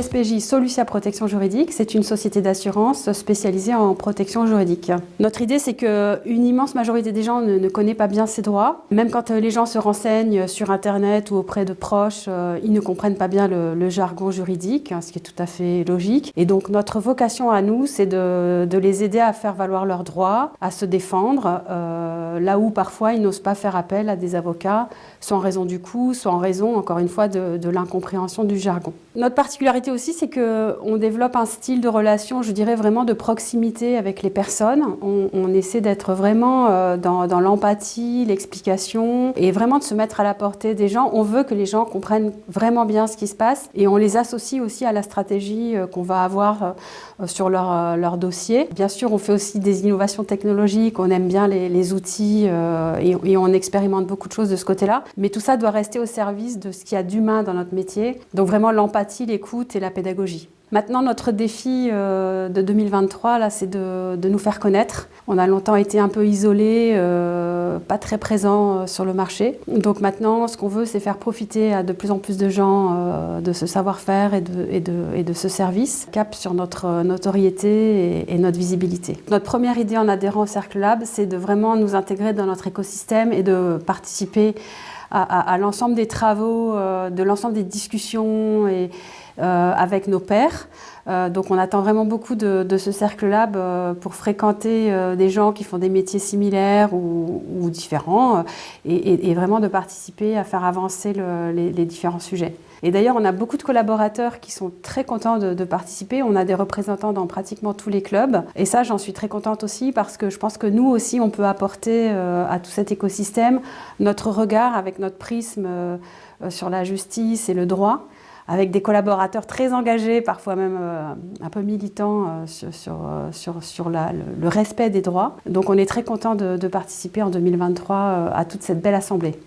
SPJ Solutia Protection Juridique, c'est une société d'assurance spécialisée en protection juridique. Notre idée, c'est qu'une immense majorité des gens ne connaît pas bien ses droits. Même quand les gens se renseignent sur Internet ou auprès de proches, ils ne comprennent pas bien le jargon juridique, ce qui est tout à fait logique. Et donc notre vocation à nous, c'est de les aider à faire valoir leurs droits, à se défendre, là où parfois ils n'osent pas faire appel à des avocats, soit en raison du coût, soit en raison, encore une fois, de l'incompréhension du jargon. Notre particularité aussi, c'est qu'on développe un style de relation, je dirais vraiment de proximité avec les personnes. On essaie d'être vraiment dans l'empathie, l'explication et vraiment de se mettre à la portée des gens. On veut que les gens comprennent vraiment bien ce qui se passe et on les associe aussi à la stratégie qu'on va avoir sur leur dossier. Bien sûr, on fait aussi des innovations technologiques, on aime bien les outils et on expérimente beaucoup de choses de ce côté-là. Mais tout ça doit rester au service de ce qu'il y a d'humain dans notre métier. Donc vraiment l'empathie, l'écoute et la pédagogie. Maintenant, notre défi de 2023, là, c'est de nous faire connaître. On a longtemps été un peu isolés, pas très présents sur le marché. Donc maintenant, ce qu'on veut, c'est faire profiter à de plus en plus de gens de ce savoir-faire et de ce service. Cap sur notre notoriété et notre visibilité. Notre première idée en adhérant au Cercle Lab, c'est de vraiment nous intégrer dans notre écosystème et de participer à l'ensemble des travaux, de l'ensemble des discussions et avec nos pairs. Donc on attend vraiment beaucoup de ce Cercle Lab pour fréquenter des gens qui font des métiers similaires ou différents et vraiment de participer à faire avancer les différents sujets. Et d'ailleurs, on a beaucoup de collaborateurs qui sont très contents de participer. On a des représentants dans pratiquement tous les clubs. Et ça, j'en suis très contente aussi parce que je pense que nous aussi, on peut apporter à tout cet écosystème notre regard avec notre prisme sur la justice et le droit, avec des collaborateurs très engagés, parfois même un peu militants sur le respect des droits. Donc on est très content de participer en 2023 à toute cette belle assemblée.